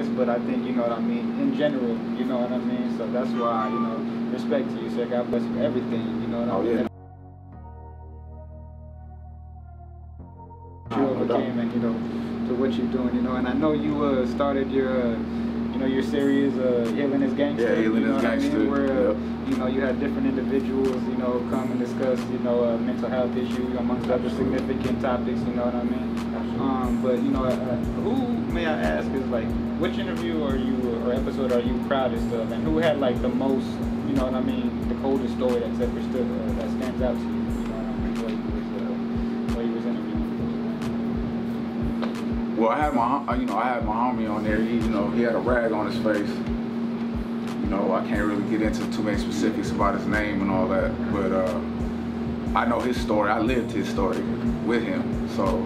but I think, you know what I mean, in general, you know what I mean? So that's why, you know, respect to you, sir. God bless you for everything, you know what I mean? Yeah. You overcame and, you know, to what you're doing, you know, and I know you started your, you know, your series, Healing is Gangsta. Yeah, Healing is Gangsta. I mean? Where, you know, you had different individuals, you know, come and discuss, you know, mental health issues amongst other significant topics, you know what I mean? But, you know, who, may I ask, is like, which interview or episode are you proudest of, and who had like the most, you know what I mean, the coldest story that's ever stood, that stands out to you, you know what I mean, while you was interviewing? Well, I had my homie on there. He, you know, he had a rag on his face. You know, I can't really get into too many specifics about his name and all that, but I know his story. I lived his story with him, so.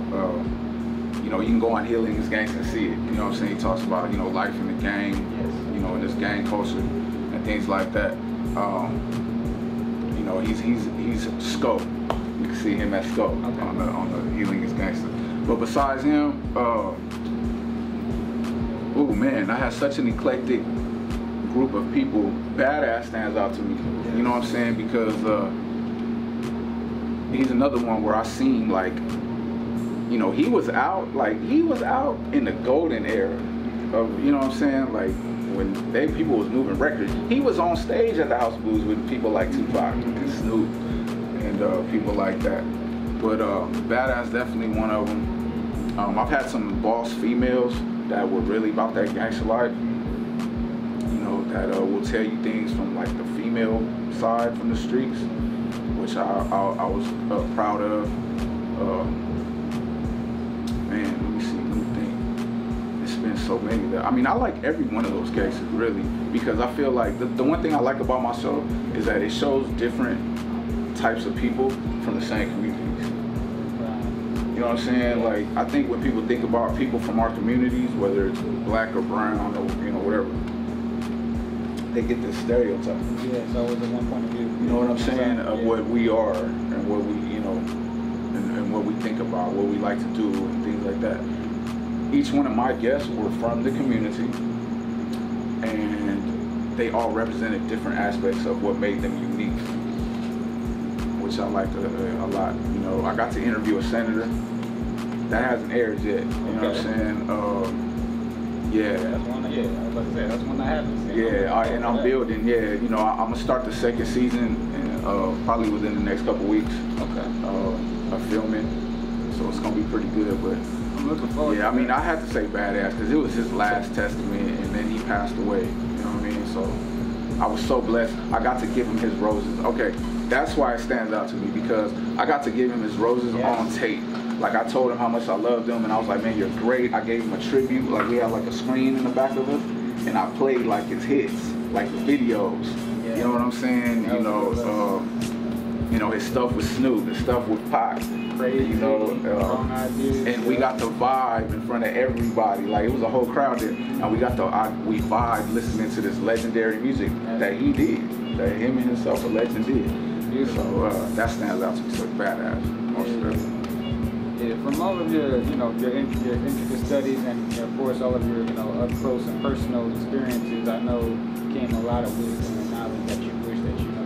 You know, you can go on Healing is Gangsta and see it. You know what I'm saying? He talks about, you know, life in the gang, you know, in this gang culture and things like that. You know, he's Scope. You can see him at Scope on the Healing is Gangsta. But besides him, oh man, I had such an eclectic group of people. Badass stands out to me. You know what I'm saying? Because he's another one where I seen like. You know, he was out in the golden era of, you know what I'm saying, like when people was moving records. He was on stage at the House of Blues with people like Tupac and Snoop and people like that. But Badass definitely one of them. I've had some boss females that were really about that gangster life. You know, that will tell you things from like the female side from the streets, which I was proud of. Man, let me see, let me think. It's been so many that, I mean, I like every one of those cases, really, because I feel like the one thing I like about my show is that it shows different types of people from the same communities. You know what I'm saying? Like, I think when people think about people from our communities, whether it's black or brown or, you know, whatever, they get this stereotype. Yeah, it's always the one point of view. You know what I'm saying? Of what we are and what we, you know, and what we think about, what we like to do, and things like that. Each one of my guests were from the community, and they all represented different aspects of what made them unique, which I liked a lot. You know, I got to interview a senator. That hasn't aired yet. You know what I'm saying? Yeah. That's one. Yeah, I was about to say that's one I haven't seen. Yeah, and I'm building. Yeah, you know, I'm gonna start the second season, and probably within the next couple weeks. Okay. Of filming, so it's gonna be pretty good. But I'm looking forward. Yeah, I mean, I had to say Badass because it was his last testament, and then he passed away. You know what I mean? So I was so blessed. I got to give him his roses. Okay, that's why it stands out to me, because I got to give him his roses on tape. Like, I told him how much I loved him, and I was like, man, you're great. I gave him a tribute. Like, we had like a screen in the back of it, and I played like his hits, like the videos. You know what I'm saying? You know, his stuff with Snoop, his stuff with Pac. Crazy, you know, and we got the vibe in front of everybody. Like, it was a whole crowd there, and we vibed listening to this legendary music that he did, that him and himself, a legend, did. So that stands out to me. So Badass, most definitely. Yeah, from all of your, you know, your intricate studies and, of course, all of your, you know, up close and personal experiences, I know came a lot of wisdom and knowledge that you wish that you know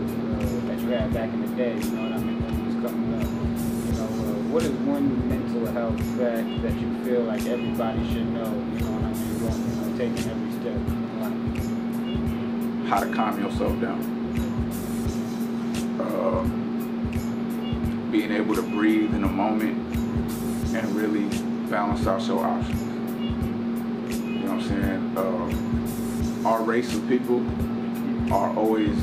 that you had back in the day. You know what I mean? When you was coming up, you know, what is one mental health fact that you feel like everybody should know? You know what I mean? Going, you know, taking every step in life. How to calm yourself down. Being able to breathe in a moment and really balance out your options. You know what I'm saying? Our race of people are always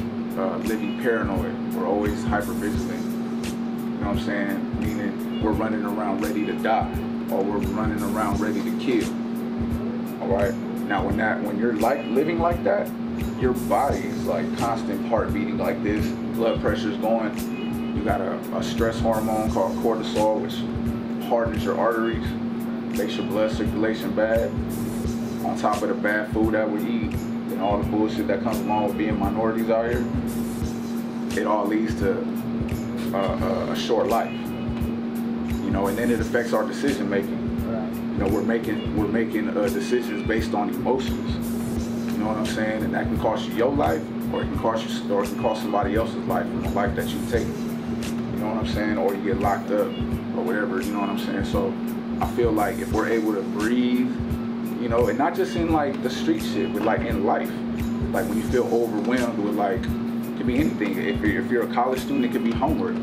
living paranoid. We're always hypervigilant. You know what I'm saying? Meaning we're running around ready to die, or we're running around ready to kill. All right? Now when you're living like that, your body is like constant heart beating like this, blood pressure's going. You got a stress hormone called cortisol, which hardens your arteries, makes your blood circulation bad, on top of the bad food that we eat and all the bullshit that comes along with being minorities out here. It all leads to a short life, you know, and then it affects our decision making. You know, we're making decisions based on emotions. You know what I'm saying? And that can cost you your life, or it can cost you, or it can cost somebody else's life from the life that you take. You know what I'm saying? Or you get locked up, or whatever. You know what I'm saying? So I feel like if we're able to breathe, you know, and not just in like the street shit, but like in life, like when you feel overwhelmed with like, it could be anything. If you're a college student, it could be homework.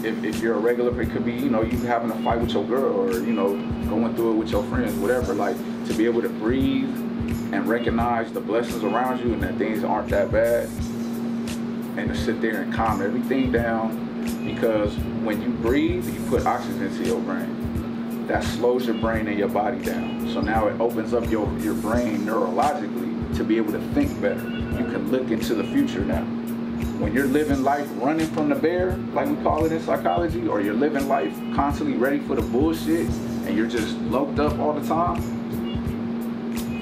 If you're a regular, it could be, you know, you having a fight with your girl, or, you know, going through it with your friends, whatever. Like, to be able to breathe and recognize the blessings around you and that things aren't that bad, and to sit there and calm everything down, because when you breathe, you put oxygen to your brain. That slows your brain and your body down. So now it opens up your brain neurologically to be able to think better. You can look into the future now. When you're living life running from the bear, like we call it in psychology, or you're living life constantly ready for the bullshit, and you're just loped up all the time,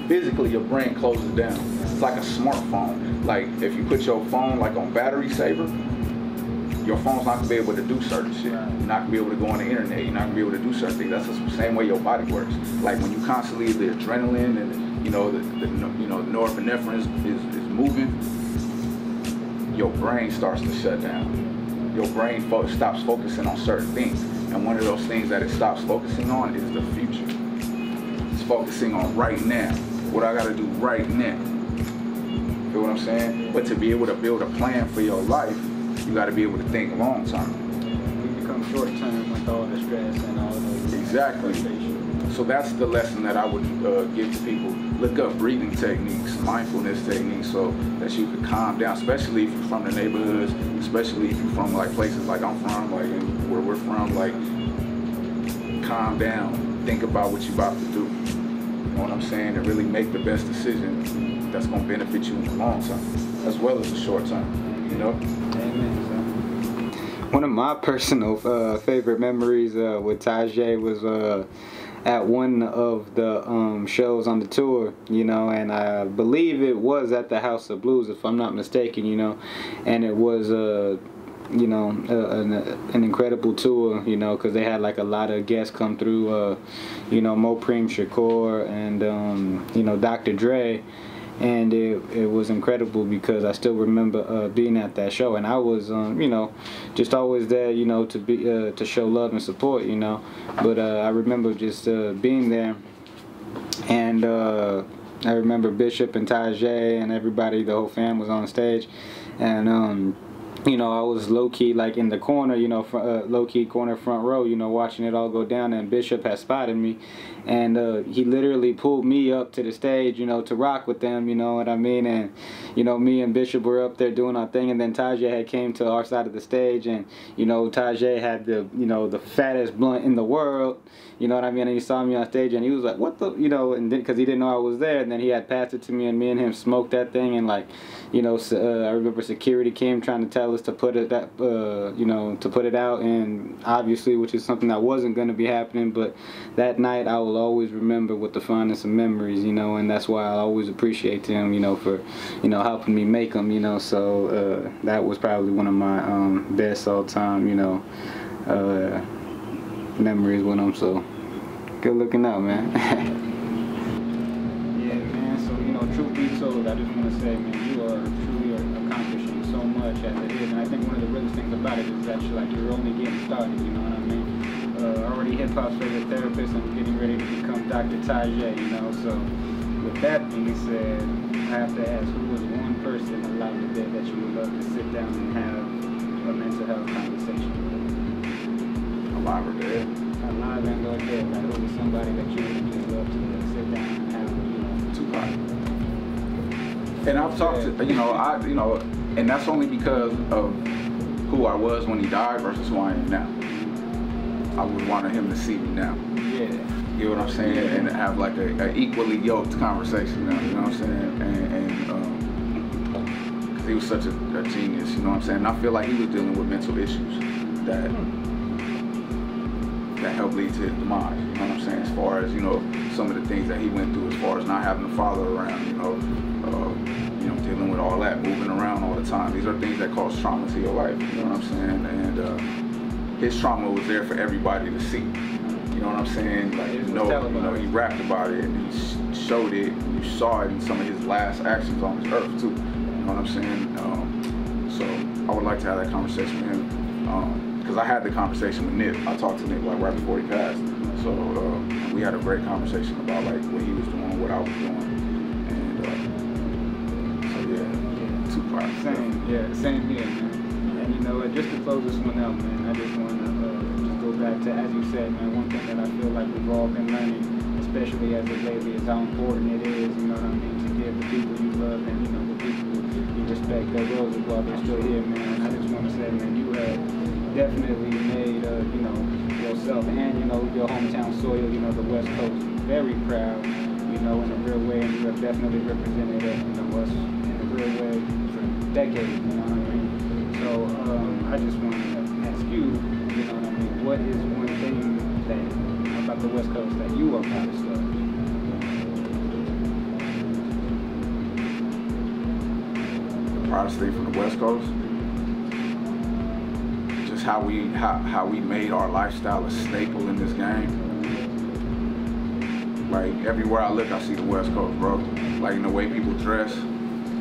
physically your brain closes down. It's like a smartphone. Like if you put your phone like on battery saver, your phone's not gonna be able to do certain shit. You're not gonna be able to go on the internet. You're not gonna be able to do certain things. That's the same way your body works. Like when you constantly, the adrenaline and, you know, the norepinephrine is moving, your brain starts to shut down. Your brain stops focusing on certain things. And one of those things that it stops focusing on is the future. It's focusing on right now. What I gotta do right now. Feel what I'm saying? But to be able to build a plan for your life, you gotta be able to think long term. We become short term with all the stress and all those. Exactly. So that's the lesson that I would give to people. Look up breathing techniques, mindfulness techniques, so that you can calm down, especially if you're from the neighborhoods, especially if you're from like places like I'm from, like where we're from, like calm down, think about what you're about to do. You know what I'm saying? And really make the best decision that's gonna benefit you in the long term, as well as the short term, you know? Amen, son. One of my personal favorite memories with Taje was at one of the shows on the tour, you know, and I believe it was at the House of Blues, if I'm not mistaken, you know, and it was you know, an incredible tour, you know, because they had like a lot of guests come through, you know, Mopreme Shakur and you know, Dr. Dre. And it was incredible because I still remember being at that show, and I was you know, just always there, you know, to be to show love and support, you know. But I remember just being there, and I remember Bishop and Taje and everybody, the whole fam was on stage, and you know, I was low-key like in the corner, you know, low-key corner front row, you know, watching it all go down, and Bishop had spotted me, and he literally pulled me up to the stage, you know, to rock with them, you know what I mean, and, you know, me and Bishop were up there doing our thing, and then Taje had came to our side of the stage, and, you know, Taje had the, you know, the fattest blunt in the world, you know what I mean, and he saw me on stage, and he was like, what the, you know, and because he didn't know I was there, and then he had passed it to me, and me and him smoked that thing, and like, you know, I remember security came trying to tell us to put it you know, to put it out, and obviously, which is something that wasn't going to be happening, but that night I will always remember with the fondest of memories, you know, and that's why I always appreciate him, you know, for, you know, helping me make them, you know, so that was probably one of my best all-time, you know, memories with him, so good looking out, man. Yeah, man, so, you know, truth be told, I just want to say, man, you are truly accomplishing so much as it is, and I think one of the realest things about it is that you're only getting started, you know what I mean? Already hip-hop's favorite therapist, and getting ready to become Dr. Taje, you know, so with that being said, I have to ask, who was one person alive today that you would love to sit down and have a mental health conversation with? Alive or dead? Alive and or dead, like who was somebody that you would just love to sit down and have, you know? Tupac. And I've talked to, you know, and that's only because of who I was when he died versus who I am now. I would want him to see me now. Yeah. You know what I'm saying? Yeah. And have like a equally yoked conversation now, you know what I'm saying? And cause he was such a genius, you know what I'm saying? And I feel like he was dealing with mental issues that helped lead to his demise, you know what I'm saying? As far as, you know, some of the things that he went through, as far as not having a father around, you know, dealing with all that, moving around all the time. These are things that cause trauma to your life, you know what I'm saying? And his trauma was there for everybody to see. You know know what I'm saying? Like, you know, he rapped about it and he showed it. You saw it in some of his last actions on this earth too. You know what I'm saying? So I would like to have that conversation with him. Because I had the conversation with Nip. I talked to Nip like right before he passed. So we had a great conversation about like what he was doing, what I was doing, and so yeah, Tupac. Same here, man. And you know, just to close this one out, man, I just want to just go back to, as you said, man, one thing that I feel like we've all been learning, especially as of lately, is how important it is, you know what I mean, to give the people you love and, you know, the people you respect their roses while they're still here, man. And I just want to say, man, you have definitely made, you know, yourself and, you know, your hometown soil, you know, the West Coast, very proud, you know, in a real way, and you have definitely represented, you know, us in a real way for decades, you know what I mean? So I just want to ask you, you know what I mean, what is one thing that about the West Coast that you are proudest of? The proudest thing from the West Coast? Just how we made our lifestyle a staple in this game. Like, everywhere I look, I see the West Coast, bro. Like, in the way people dress,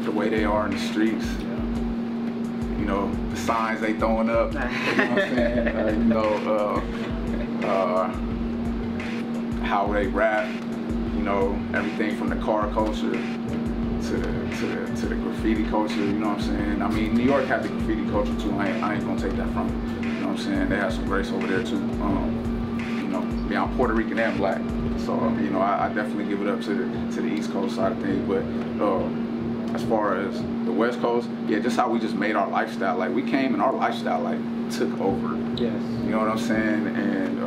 the way they are in the streets. You know, the signs they throwing up, you know what I'm saying? You know, how they rap, you know, everything from the car culture to the graffiti culture, you know what I'm saying? I mean, New York had the graffiti culture too, I ain't gonna take that from them, you know what I'm saying? They have some grace over there too. You know, yeah, I'm Puerto Rican and black, so, you know, I definitely give it up to the East Coast side of things, but as far as the West Coast, yeah, just how we just made our lifestyle. Like, we came and our lifestyle, like, took over. Yes. You know what I'm saying? And,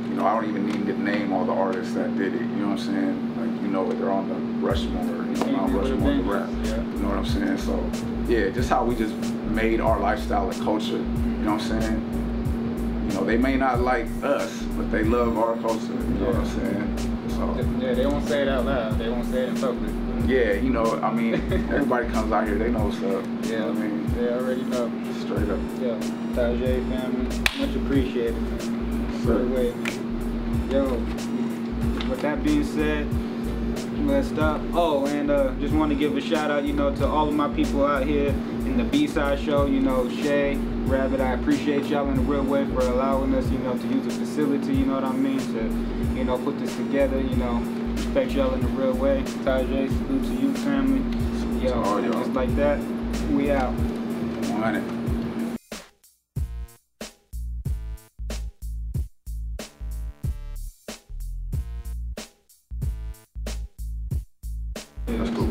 you know, I don't even need to name all the artists that did it. You know what I'm saying? Like, you know, they're on the Rushmore, you know, Mount Rushmore, the rap. Yeah. You know what I'm saying? So, yeah, just how we just made our lifestyle a culture. You know what I'm saying? You know, they may not like us, but they love our culture. You know what I'm saying? So. Yeah, they won't say it out loud. They won't say it in public. Yeah, you know, I mean, everybody comes out here, they know what's up. Yeah, you know what I mean? They already know. Straight up. Yeah, Taje family, much appreciated, man. Good way, man. Yo, with that being said, let's stop. Oh, and just want to give a shout out, you know, to all of my people out here in the B-side show, you know, Shay, Rabbit, I appreciate y'all in a real way for allowing us, you know, to use the facility, you know what I mean, to, you know, put this together, you know, respect y'all in a real way. Taje, salute to you, family. Yo, and just like that, we out. 100. Let's go.